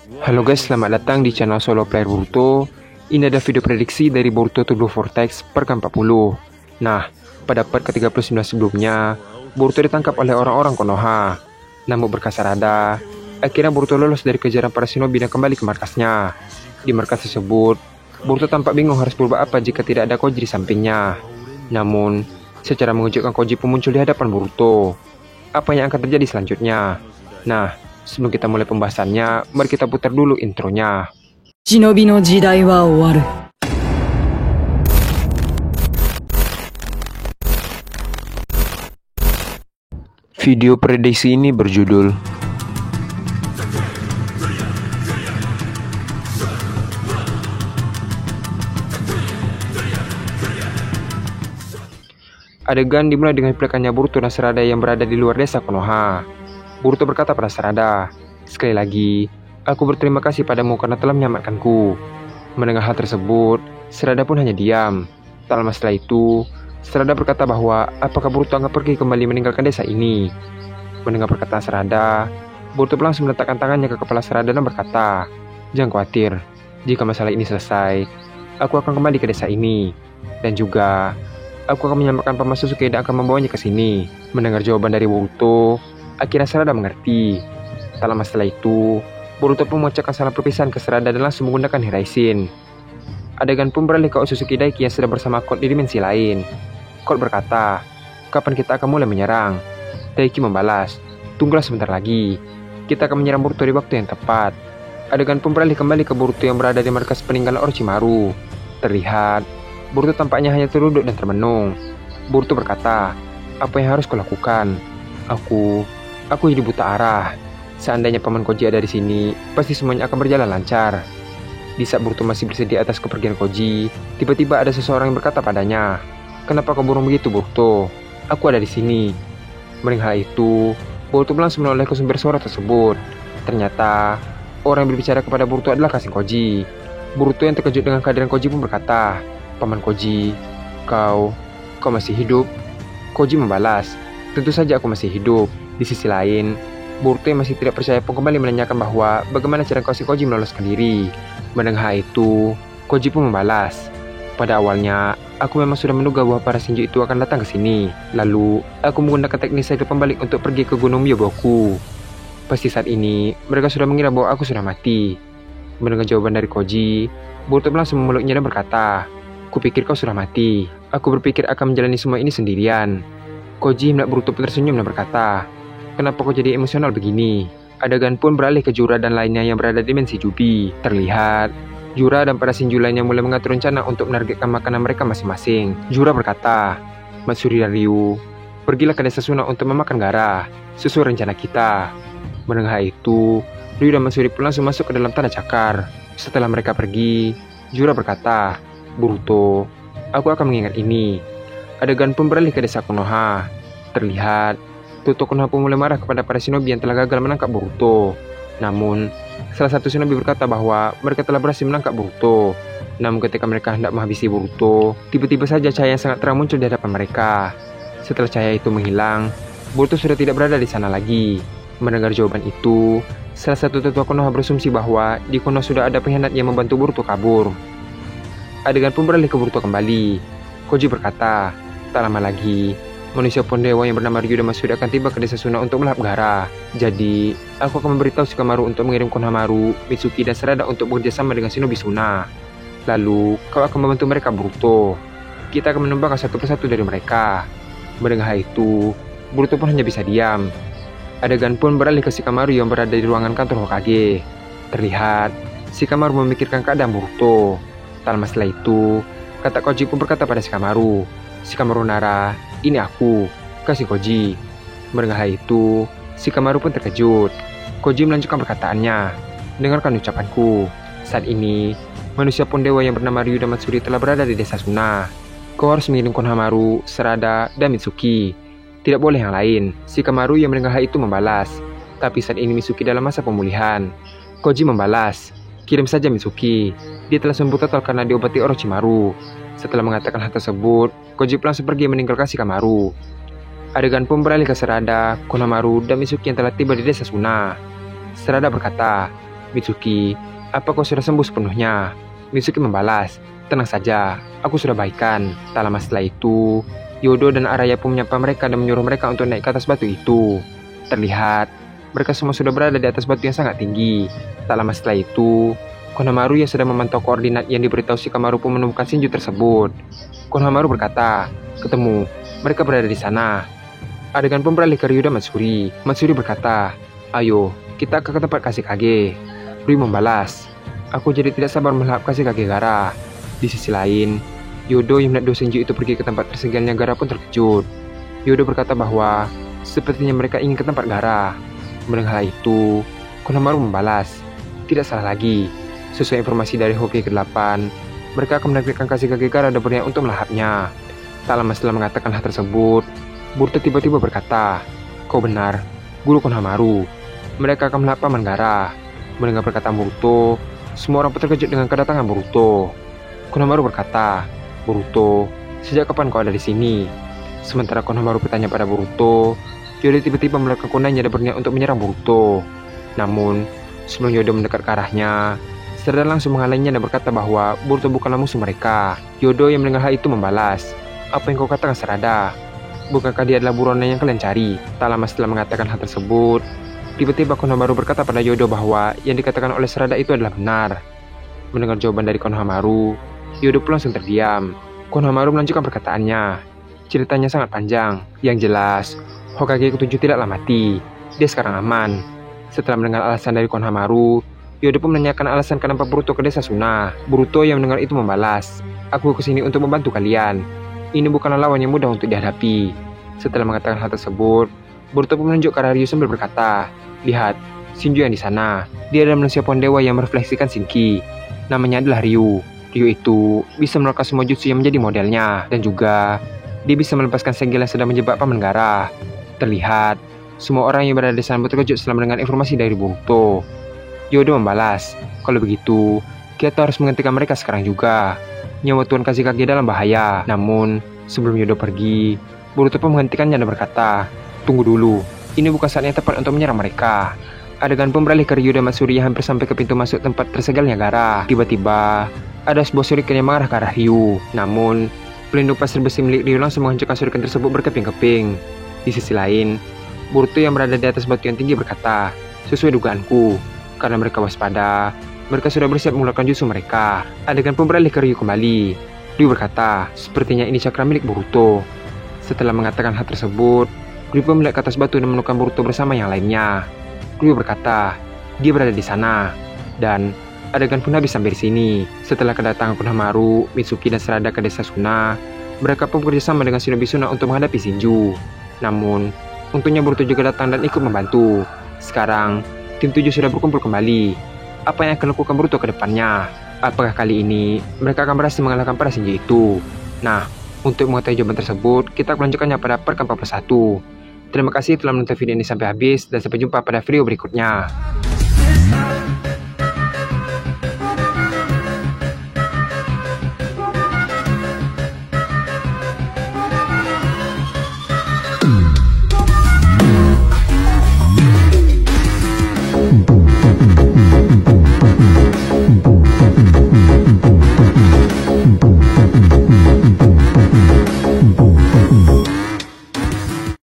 Halo guys, selamat datang di channel Solo Player Boruto. Ini ada video prediksi dari Boruto to Blue Vortex per ke-40. Nah, pada part ke-39 sebelumnya, Boruto ditangkap oleh orang-orang Konoha. Namun berkat Sarada, akhirnya Boruto lolos dari kejaran para shinobi dan kembali ke markasnya. Di markas tersebut, Boruto tampak bingung harus berbuat apa jika tidak ada Koji di sampingnya. Namun, secara mengejutkan Koji pun muncul di hadapan Boruto. Apa yang akan terjadi selanjutnya? Nah, sebelum kita mulai pembahasannya, mari kita putar dulu intronya. 忍びの時代は終わる。 Video prediksi ini berjudul Adegan dimulai dengan pelekannya Boruto dan Sarada yang berada di luar desa Konoha. Boruto berkata pada Sarada, "Sekali lagi, aku berterima kasih padamu karena telah menyelamatkanku." Mendengar hal tersebut, Sarada pun hanya diam. Tak lama setelah itu, Sarada berkata bahwa apakah Boruto akan pergi kembali meninggalkan desa ini. Mendengar perkataan Sarada, Boruto langsung meletakkan tangannya ke kepala Sarada dan berkata, "Jangan khawatir, jika masalah ini selesai, aku akan kembali ke desa ini. Dan juga, aku akan menyelamatkan Paman Sasuke dan akan membawanya ke sini." Mendengar jawaban dari Boruto, akhirnya Sarada mengerti. Tak lama setelah itu, Boruto pun mengucapkan salam perpisahan ke Sarada dan langsung menggunakan Hiraishin. Adegan pun beralih ke Otsutsuki Daiki yang sedang bersama Code di dimensi lain. Code berkata, "Kapan kita akan mulai menyerang?" Daiki membalas, "Tunggulah sebentar lagi. Kita akan menyerang Boruto di waktu yang tepat." Adegan pun beralih kembali ke Boruto yang berada di markas peninggalan Orochimaru. Terlihat, Boruto tampaknya hanya terduduk dan termenung. Boruto berkata, "Apa yang harus kulakukan? Aku jadi buta arah. Seandainya Paman Koji ada di sini, pasti semuanya akan berjalan lancar." Di saat Boruto masih bersedih atas kepergian Koji, tiba-tiba ada seseorang yang berkata padanya, "Kenapa kau burung begitu, Boruto? Aku ada di sini." Mendengar hal itu, Boruto langsung menoleh ke sumber suara tersebut. Ternyata, orang yang berbicara kepada Boruto adalah Kashin Koji. Boruto yang terkejut dengan kehadiran Koji pun berkata, "Paman Koji, kau masih hidup?" Koji membalas, "Tentu saja aku masih hidup." Di sisi lain, Boruto yang masih tidak percaya pun kembali menanyakan bahwa bagaimana cara Kashin Koji meloloskan diri. Mendengar hal itu, Koji pun membalas, "Pada awalnya, aku memang sudah menduga bahwa para Shinju itu akan datang ke sini. Lalu, aku menggunakan teknik segel pembalik untuk pergi ke Gunung Myoboku. Pasti saat ini, mereka sudah mengira bahwa aku sudah mati." Mendengar jawaban dari Koji, Boruto langsung memeluknya dan berkata, "Kupikir kau sudah mati. Aku berpikir akan menjalani semua ini sendirian." Koji melihat Boruto pun tersenyum dan berkata, "Kenapa kau jadi emosional begini?" Adegan pun beralih ke Jura dan lainnya yang berada di dimensi Jubi. Terlihat, Jura dan para Shinju lainnya mulai mengatur rencana untuk menargetkan makanan mereka masing-masing. Jura berkata, "Matsuri dan Ryu, pergilah ke desa Suna untuk memakan Gaara, sesuai rencana kita." Mendengar hal itu, Ryu dan Matsuri pun langsung masuk ke dalam tanah cakar. Setelah mereka pergi, Jura berkata, "Boruto, aku akan mengingat ini." Adegan pun beralih ke desa Konoha. Terlihat, Toto Konoha pun mulai marah kepada para shinobi yang telah gagal menangkap Boruto. Namun, salah satu shinobi berkata bahwa mereka telah berhasil menangkap Boruto. Namun ketika mereka hendak menghabisi Boruto, tiba-tiba saja cahaya yang sangat terang muncul di hadapan mereka. Setelah cahaya itu menghilang, Boruto sudah tidak berada di sana lagi. Mendengar jawaban itu, salah satu tetua Konoha berasumsi bahwa di Konoha sudah ada pengkhianat yang membantu Boruto kabur. Adegan pun beralih ke Boruto kembali. Koji berkata, "Tak lama lagi, manusia pon dewa yang bernama Ryu dan Matsuri akan tiba ke desa Suna untuk melahap Gaara. Jadi, aku akan memberitahu Shikamaru untuk mengirim Konohamaru, Mitsuki, dan Sarada untuk bekerja sama dengan shinobi Suna. Lalu, kau akan membantu mereka, Boruto. Kita akan menembakkan satu persatu dari mereka." Mendengar hal itu, Boruto pun hanya bisa diam. Adegan pun beralih ke Shikamaru yang berada di ruangan kantor Hokage. Terlihat, Shikamaru memikirkan keadaan Boruto. Tak lama setelah itu, kata Koji pun berkata pada Shikamaru, "Shikamaru Nara, ini aku, Kashin Koji." Mendengar hal itu, Shikamaru pun terkejut. Koji melanjutkan perkataannya, "Dengarkan ucapanku. Saat ini, manusia pon dewa yang bernama Ryu dan Matsuri telah berada di desa Suna. Kau harus mengirim Konohamaru, Sarada, dan Mitsuki. Tidak boleh yang lain." Shikamaru yang mendengar hal itu membalas, "Tapi saat ini Mitsuki dalam masa pemulihan." Koji membalas, "Kirim saja Mitsuki. Dia telah sembuh total karena diobati Orochimaru." Setelah mengatakan hal tersebut, Koji langsung pergi meninggalkan Shikamaru. Adegan pun beralih ke Sarada, Konohamaru, dan Mitsuki yang telah tiba di desa Suna. Sarada berkata, Mitsuki, apa kau sudah sembuh sepenuhnya? Mitsuki membalas, tenang saja, aku sudah baikan. Tak lama setelah itu, Yodo dan Araya pun menyapa mereka dan menyuruh mereka untuk naik ke atas batu itu. Terlihat, mereka semua sudah berada di atas batu yang sangat tinggi. Tak lama setelah itu, Konohamaru yang sedang memantau koordinat yang diberitahu Shikamaru pun menemukan Shinju tersebut. Konohamaru berkata, ketemu, mereka berada di sana. Adegan pun beralih ke Ryu dan Matsuri. Matsuri berkata, ayo, kita ke tempat Kashikage. Ryu membalas, aku jadi tidak sabar melahap Kashikage Gaara. Di sisi lain, Yodo yang melihat dua Shinju itu pergi ke tempat tersegalnya Gaara pun terkejut. Yodo berkata bahwa sepertinya mereka ingin ke tempat Gaara. Mendengar hal itu, Konohamaru membalas, tidak salah lagi. Sesuai informasi dari Hokage ke-8, mereka akan menaklukkan Kashikage Gaara dan berniat untuk melahapnya. Tak lama setelah mengatakan hal tersebut, Boruto tiba-tiba berkata, kau benar, Guru Konohamaru. Mereka akan melahap Paman Gaara. Mendengar perkataan Boruto, semua orang pun terkejut dengan kedatangan Boruto. Konohamaru berkata, Boruto, sejak kapan kau ada di sini? Sementara Konohamaru bertanya pada Boruto, Yodo tiba-tiba meletakkan kunainya dan berniat untuk menyerang Boruto. Namun, sebelum Yodo mendekat ke arahnya, Sarada langsung menghalangnya dan berkata bahwa Boruto bukanlah musuh mereka. Yodo yang mendengar hal itu membalas, apa yang kau katakan Sarada? Bukankah dia adalah buronan yang kalian cari? Tak lama setelah mengatakan hal tersebut, tiba-tiba Konohamaru berkata pada Yodo bahwa yang dikatakan oleh Sarada itu adalah benar. Mendengar jawaban dari Konohamaru, Yodo pun langsung terdiam. Konohamaru melanjutkan perkataannya. Ceritanya sangat panjang. Yang jelas, Hokage ke-7 tidaklah mati. Dia sekarang aman. Setelah mendengar alasan dari Konohamaru, Yodo pun menanyakan alasan kenapa Boruto ke desa Suna. Boruto yang mendengar itu membalas, aku kesini untuk membantu kalian. Ini bukanlah lawan yang mudah untuk dihadapi. Setelah mengatakan hal tersebut, Boruto pun menunjuk ke arah Ryu sambil berkata, lihat, Shinju yang di sana. Dia adalah manusia pohon dewa yang merefleksikan Shinki. Namanya adalah Ryu. Ryu itu bisa melakukan semua jutsu yang menjadi modelnya. Dan juga, dia bisa melepaskan segel yang sedang menjebak Paman Gaara. Terlihat, semua orang yang berada di sana terkejut setelah mendengar informasi dari Boruto. Yodo membalas, kalau begitu, kita harus menghentikan mereka sekarang juga. Nyawa Tuan Kashikage dalam bahaya. Namun, sebelum Yodo pergi, Boruto pun menghentikannya dan berkata, tunggu dulu, ini bukan saat yang tepat untuk menyerang mereka. Adegan pun beralih ke Ryu dan Matsuri yang hampir sampai ke pintu masuk tempat tersegalnya Gaara. Tiba-tiba, ada sebuah shuriken yang mengarah ke arah Ryu. Namun, pelindung pasir besi milik Ryu langsung menghancurkan shuriken tersebut berkeping-keping. Di sisi lain, Boruto yang berada di atas batu yang tinggi berkata, sesuai dugaanku, karena mereka waspada, mereka sudah bersiap mengeluarkan jutsu mereka. Adegan pun beralih ke Ryu kembali. Ryu berkata, sepertinya ini cakra milik Boruto. Setelah mengatakan hal tersebut, Ryu pun melihat ke atas batu dan menemukan Boruto bersama yang lainnya. Ryu berkata, dia berada di sana. Dan adegan pun habis sampai di sini. Setelah kedatangan Konohamaru, Mitsuki dan Sarada ke desa Suna, mereka pun bekerjasama dengan Shinobi Suna untuk menghadapi Shinju. Namun, untungnya Boruto juga datang dan ikut membantu. Sekarang, tim 7 sudah berkumpul kembali. Apa yang akan dilakukan Boruto ke depannya? Apakah kali ini mereka akan berhasil mengalahkan para Shinju itu? Nah, untuk mengetahui jawaban tersebut, kita akan lanjutkannya pada part ke-41. Terima kasih telah menonton video ini sampai habis dan sampai jumpa pada video berikutnya.